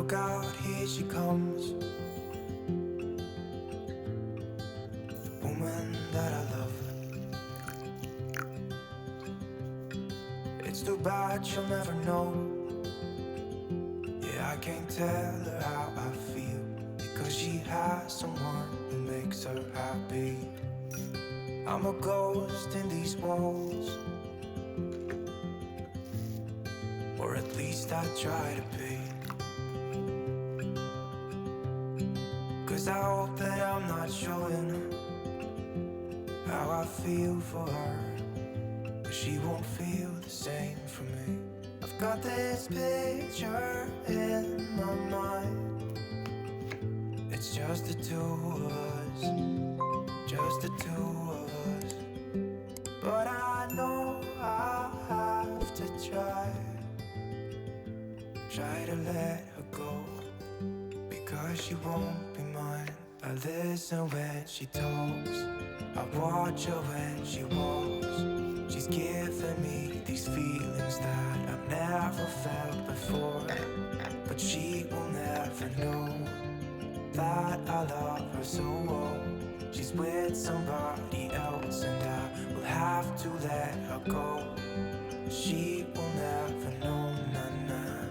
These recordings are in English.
Look out, here she comes, the woman that I love. It's too bad she'll never know. Yeah, I can't tell her how I feel, because she has someone who makes her happy. I'm a ghost in these walls, or at least I try to be. 'Cause I hope that I'm not showing how I feel for her, but she won't feel the same for me. I've got this picture in my mind. It's just the two of us, just the two of us. But I know I have to try to let her go, because she won't be mine. I listen when she talks, I watch her when she walks. She's giving me these feelings that I've never felt before, but she will never know that I love her so well. She's with somebody else and I will have to let her go. She will never know, nah-nah,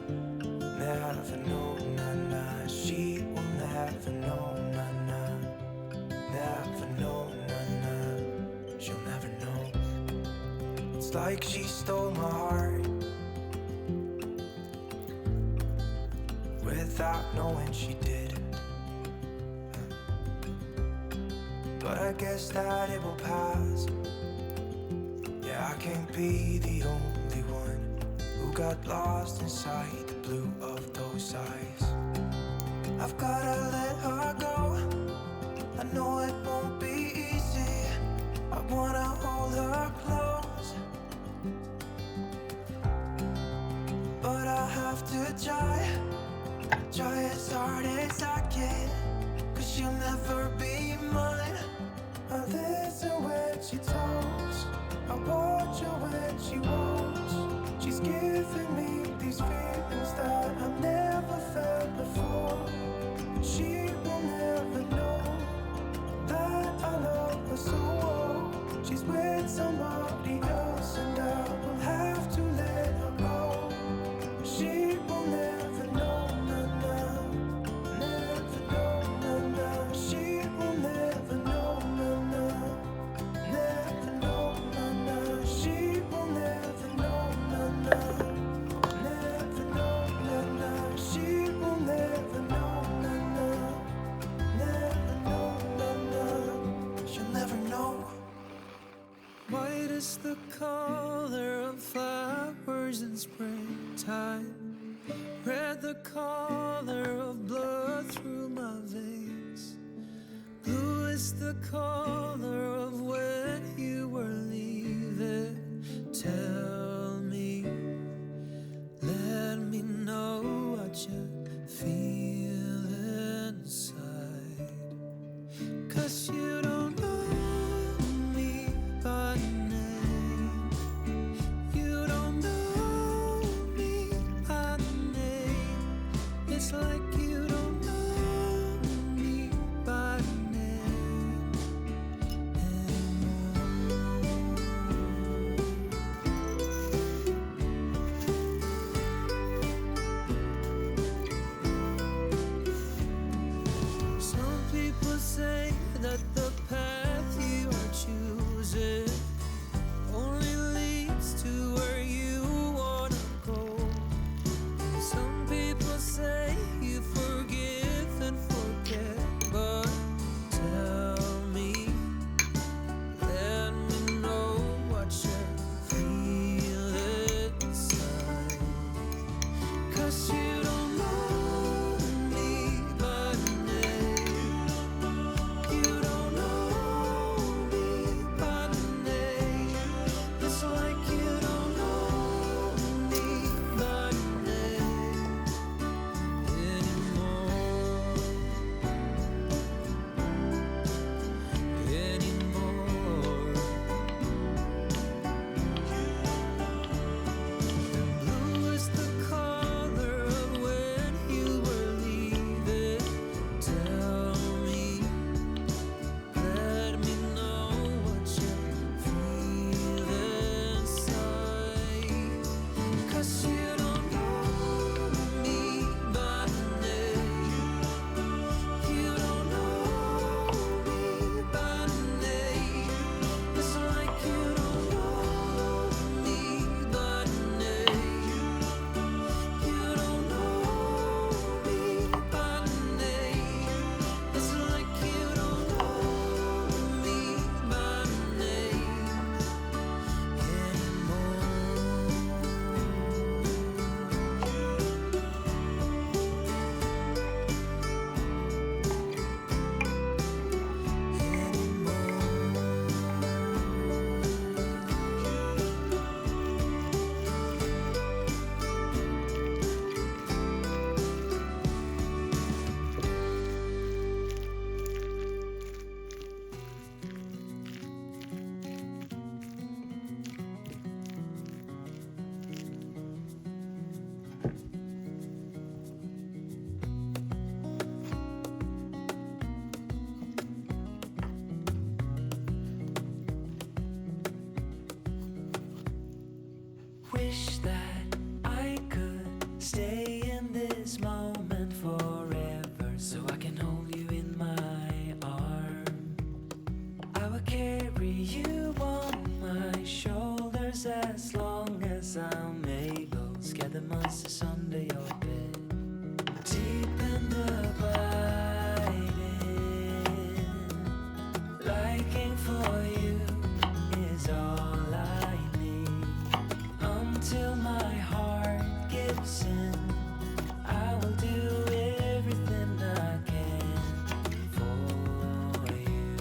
never know, nah-nah. She will never know, nah-nah, never know, nah-nah. She'll never know. It's like she stole my heart without knowing she did. But I guess that it will pass. Yeah, I can't be the only one who got lost inside the blue of those eyes. I've gotta let her go, I know it won't be easy. I wanna hold her close, but I have to try as hard as I can, 'cause she'll never be mine. I listen when she talks, I watch her when she walks. She's giving me these feelings that I've never felt before. She will never know that I love her so well. She's with somebody else and I will have to let her go. She will never know, nah-nah, never know, nah-nah. She will never know, nah-nah, never know, nah-nah. She will never know, nah-nah, never know, nah-nah. She will never know, nah-nah, never know, nah-nah. She'll never know. White is the color of flowers in springtime, red the color of blood through my veins, blue is the color of when you were leaving. Tell me, let me know what you feel inside, 'cause you don't know me by name. You don't know me by name. It's like you don't know me by name. And Wish that I could stay in this moment forever, so I can hold you in my arm. I will carry you on my shoulders as long as I'm able. Scare the monsters under your bed. Deep and abiding, liking for you is all I need. Until my heart gives in, I will do everything I can for you.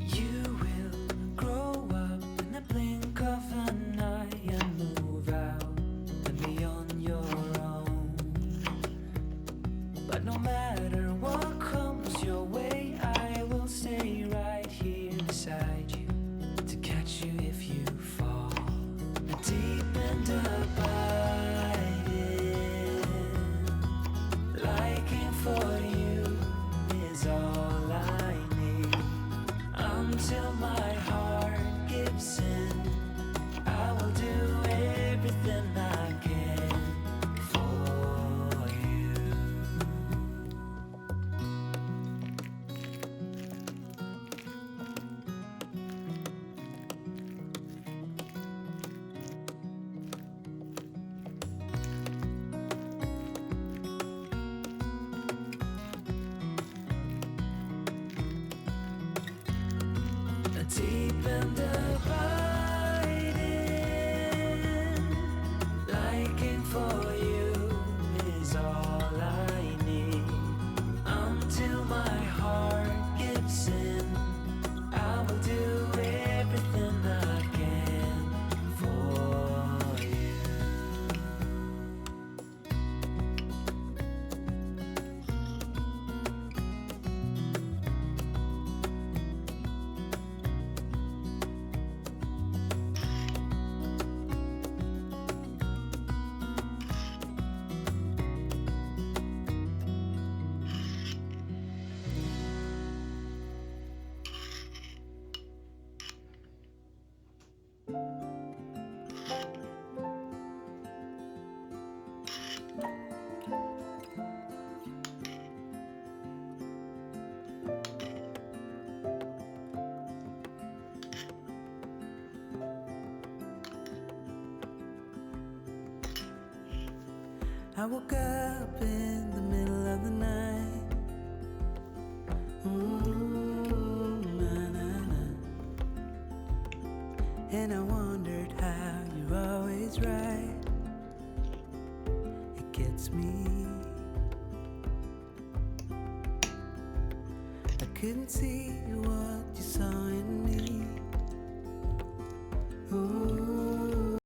You will grow up in the blink of an eye and move out and be on your own. But no matter what comes your way, I will stay right here beside you to catch you if you fall. Deep and abiding, liking for you is all I need. Until my heart gives in, I will do everything I can for you. Deep and abiding, liking for you is all I need. Until my heart gives in, I will do everything I can for you. I woke up in the middle of the night. Na, na, na. And I wondered how you're always right. It gets me. I couldn't see what you saw in me.